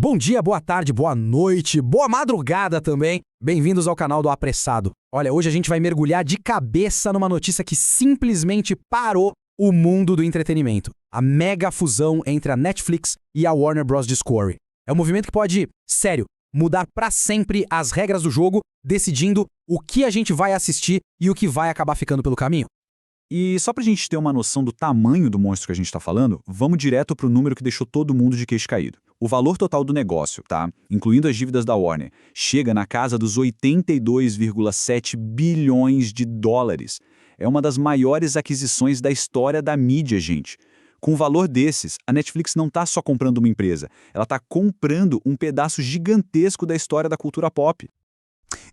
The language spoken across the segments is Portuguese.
Bom dia, boa tarde, boa noite, boa madrugada também. Bem-vindos ao canal do Apressado. Olha, hoje a gente vai mergulhar de cabeça numa notícia que simplesmente parou o mundo do entretenimento. A mega fusão entre a Netflix e a Warner Bros. Discovery. É um movimento que pode, sério, mudar pra sempre as regras do jogo, decidindo o que a gente vai assistir e o que vai acabar ficando pelo caminho. E só pra gente ter uma noção do tamanho do monstro que a gente tá falando, vamos direto pro número que deixou todo mundo de queixo caído. O valor total do negócio, tá? Incluindo as dívidas da Warner, chega na casa dos 82,7 bilhões de dólares. É uma das maiores aquisições da história da mídia, gente. Com um valor desses, a Netflix não tá só comprando uma empresa, ela tá comprando um pedaço gigantesco da história da cultura pop.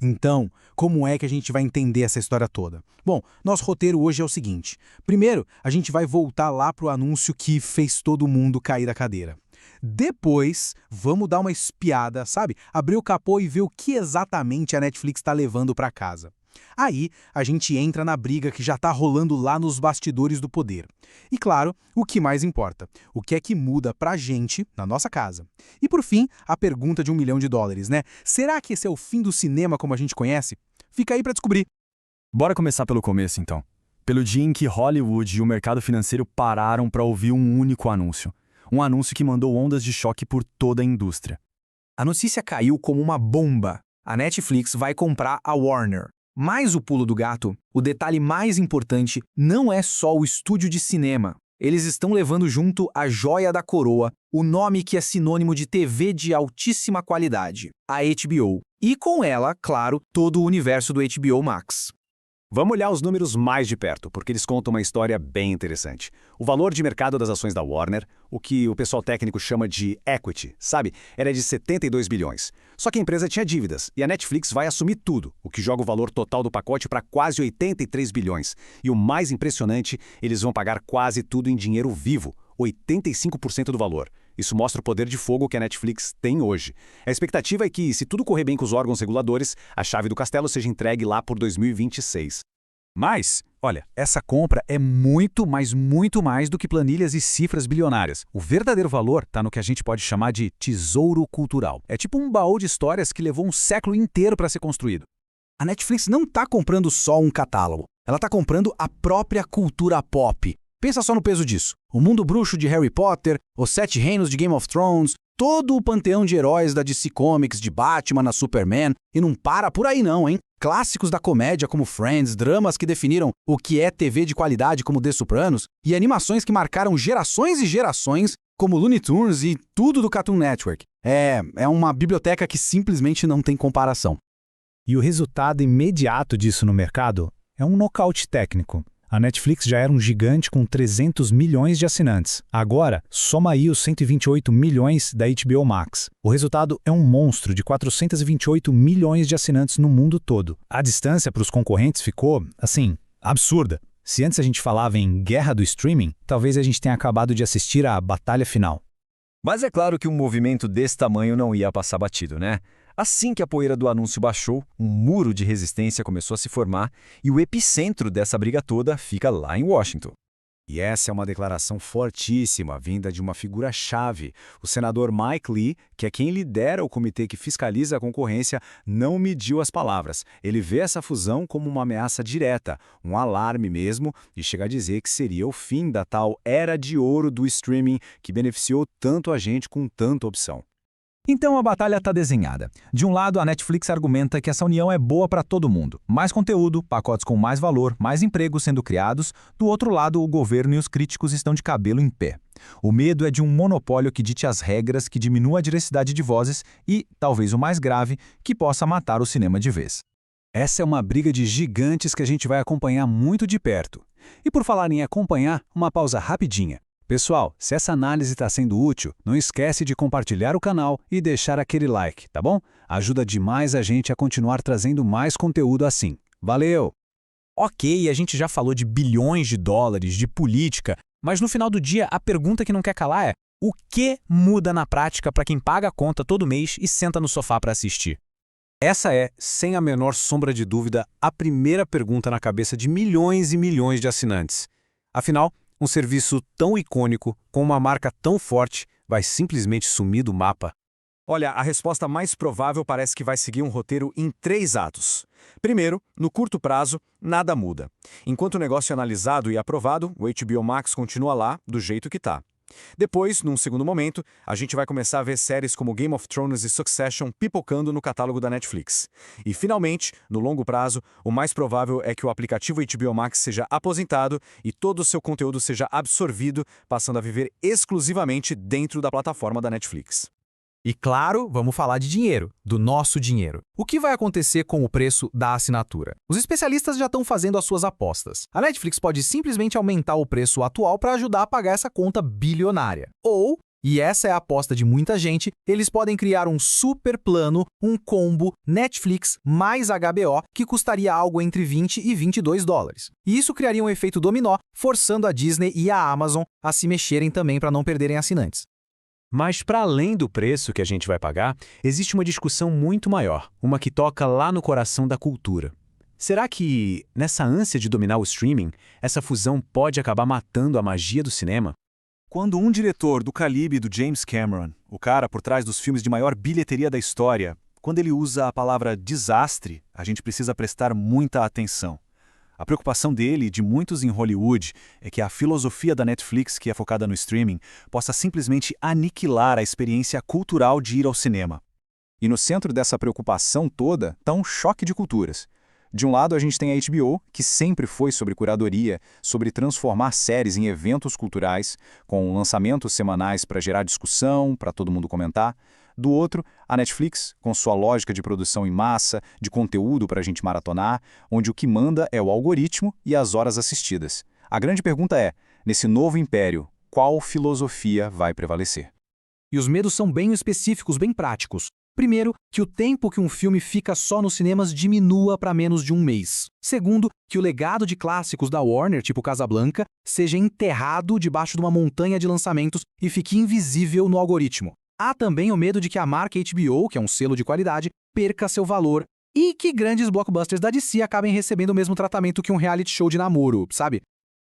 Então, como é que a gente vai entender essa história toda? Bom, nosso roteiro hoje é o seguinte. Primeiro, a gente vai voltar lá pro anúncio que fez todo mundo cair da cadeira. Depois, vamos dar uma espiada, sabe? Abrir o capô e ver o que exatamente a Netflix está levando para casa. Aí, a gente entra na briga que já tá rolando lá nos bastidores do poder. E claro, o que mais importa, o que é que muda pra gente na nossa casa. E por fim, a pergunta de $1 milhão, né? Será que esse é o fim do cinema como a gente conhece? Fica aí pra descobrir. Bora começar pelo começo, então. Pelo dia em que Hollywood e o mercado financeiro pararam para ouvir um único anúncio. Um anúncio que mandou ondas de choque por toda a indústria. A notícia caiu como uma bomba. A Netflix vai comprar a Warner. Mas o pulo do gato, o detalhe mais importante, não é só o estúdio de cinema. Eles estão levando junto a joia da coroa, o nome que é sinônimo de TV de altíssima qualidade, a HBO. E com ela, claro, todo o universo do HBO Max. Vamos olhar os números mais de perto, porque eles contam uma história bem interessante. O valor de mercado das ações da Warner, o que o pessoal técnico chama de equity, sabe? Era de 72 bilhões. Só que a empresa tinha dívidas, e a Netflix vai assumir tudo, o que joga o valor total do pacote para quase 83 bilhões. E o mais impressionante, eles vão pagar quase tudo em dinheiro vivo, 85% do valor. Isso mostra o poder de fogo que a Netflix tem hoje. A expectativa é que, se tudo correr bem com os órgãos reguladores, a chave do castelo seja entregue lá por 2026. Mas, olha, essa compra é muito mais do que planilhas e cifras bilionárias. O verdadeiro valor está no que a gente pode chamar de tesouro cultural. É tipo um baú de histórias que levou um século inteiro para ser construído. A Netflix não tá comprando só um catálogo. Ela tá comprando a própria cultura pop. Pensa só no peso disso. O mundo bruxo de Harry Potter, os 7 reinos de Game of Thrones, todo o panteão de heróis da DC Comics, de Batman a Superman, e não para por aí não, hein? Clássicos da comédia como Friends, dramas que definiram o que é TV de qualidade como The Sopranos, e animações que marcaram gerações e gerações como Looney Tunes e tudo do Cartoon Network. É uma biblioteca que simplesmente não tem comparação. E o resultado imediato disso no mercado é um nocaute técnico. A Netflix já era um gigante com 300 milhões de assinantes. Agora, soma aí os 128 milhões da HBO Max. O resultado é um monstro de 428 milhões de assinantes no mundo todo. A distância para os concorrentes ficou, assim, absurda. Se antes a gente falava em guerra do streaming, talvez a gente tenha acabado de assistir à batalha final. Mas é claro que um movimento desse tamanho não ia passar batido, né? Assim que a poeira do anúncio baixou, um muro de resistência começou a se formar e o epicentro dessa briga toda fica lá em Washington. E essa é uma declaração fortíssima, vinda de uma figura-chave. O senador Mike Lee, que é quem lidera o comitê que fiscaliza a concorrência, não mediu as palavras. Ele vê essa fusão como uma ameaça direta, um alarme mesmo, e chega a dizer que seria o fim da tal era de ouro do streaming que beneficiou tanto a gente com tanta opção. Então a batalha está desenhada. De um lado, a Netflix argumenta que essa união é boa para todo mundo. Mais conteúdo, pacotes com mais valor, mais empregos sendo criados. Do outro lado, o governo e os críticos estão de cabelo em pé. O medo é de um monopólio que dite as regras, que diminua a diversidade de vozes e, talvez o mais grave, que possa matar o cinema de vez. Essa é uma briga de gigantes que a gente vai acompanhar muito de perto. E por falar em acompanhar, uma pausa rapidinha. Pessoal, se essa análise está sendo útil, não esquece de compartilhar o canal e deixar aquele like, tá bom? Ajuda demais a gente a continuar trazendo mais conteúdo assim. Valeu! Ok, a gente já falou de bilhões de dólares, de política, mas no final do dia a pergunta que não quer calar é: o que muda na prática para quem paga a conta todo mês e senta no sofá para assistir? Essa é, sem a menor sombra de dúvida, a primeira pergunta na cabeça de milhões e milhões de assinantes. Afinal, um serviço tão icônico, com uma marca tão forte, vai simplesmente sumir do mapa? Olha, a resposta mais provável parece que vai seguir um roteiro em 3 atos. Primeiro, no curto prazo, nada muda. Enquanto o negócio é analisado e aprovado, o HBO Max continua lá, do jeito que está. Depois, num segundo momento, a gente vai começar a ver séries como Game of Thrones e Succession pipocando no catálogo da Netflix. E, finalmente, no longo prazo, o mais provável é que o aplicativo HBO Max seja aposentado e todo o seu conteúdo seja absorvido, passando a viver exclusivamente dentro da plataforma da Netflix. E claro, vamos falar de dinheiro, do nosso dinheiro. O que vai acontecer com o preço da assinatura? Os especialistas já estão fazendo as suas apostas. A Netflix pode simplesmente aumentar o preço atual para ajudar a pagar essa conta bilionária. Ou, e essa é a aposta de muita gente, eles podem criar um super plano, um combo Netflix mais HBO que custaria algo entre 20 e 22 dólares. E isso criaria um efeito dominó, forçando a Disney e a Amazon a se mexerem também para não perderem assinantes. Mas, para além do preço que a gente vai pagar, existe uma discussão muito maior, uma que toca lá no coração da cultura. Será que, nessa ânsia de dominar o streaming, essa fusão pode acabar matando a magia do cinema? Quando um diretor do calibre do James Cameron, o cara por trás dos filmes de maior bilheteria da história, quando ele usa a palavra desastre, a gente precisa prestar muita atenção. A preocupação dele e de muitos em Hollywood é que a filosofia da Netflix, que é focada no streaming, possa simplesmente aniquilar a experiência cultural de ir ao cinema. E no centro dessa preocupação toda está um choque de culturas. De um lado, a gente tem a HBO, que sempre foi sobre curadoria, sobre transformar séries em eventos culturais, com lançamentos semanais para gerar discussão, para todo mundo comentar. Do outro, a Netflix, com sua lógica de produção em massa, de conteúdo para a gente maratonar, onde o que manda é o algoritmo e as horas assistidas. A grande pergunta é, nesse novo império, qual filosofia vai prevalecer? E os medos são bem específicos, bem práticos. Primeiro, que o tempo que um filme fica só nos cinemas diminua para menos de um mês. Segundo, que o legado de clássicos da Warner, tipo Casablanca, seja enterrado debaixo de uma montanha de lançamentos e fique invisível no algoritmo. Há também o medo de que a marca HBO, que é um selo de qualidade, perca seu valor e que grandes blockbusters da DC acabem recebendo o mesmo tratamento que um reality show de namoro, sabe?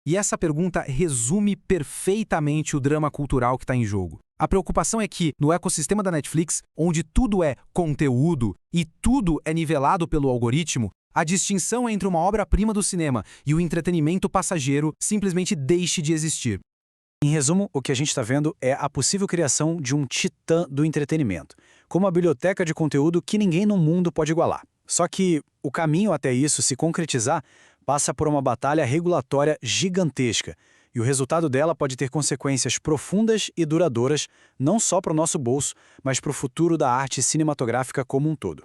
E essa pergunta resume perfeitamente o drama cultural que está em jogo. A preocupação é que, no ecossistema da Netflix, onde tudo é conteúdo e tudo é nivelado pelo algoritmo, a distinção entre uma obra-prima do cinema e o entretenimento passageiro simplesmente deixe de existir. Em resumo, o que a gente está vendo é a possível criação de um titã do entretenimento, como uma biblioteca de conteúdo que ninguém no mundo pode igualar. Só que o caminho até isso se concretizar passa por uma batalha regulatória gigantesca, e o resultado dela pode ter consequências profundas e duradouras, não só para o nosso bolso, mas para o futuro da arte cinematográfica como um todo.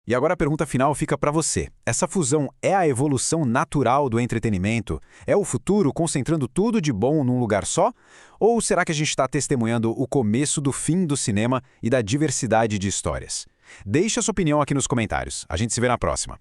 E agora a pergunta final fica para você. Essa fusão é a evolução natural do entretenimento? É o futuro concentrando tudo de bom num lugar só? Ou será que a gente está testemunhando o começo do fim do cinema e da diversidade de histórias? Deixe a sua opinião aqui nos comentários. A gente se vê na próxima.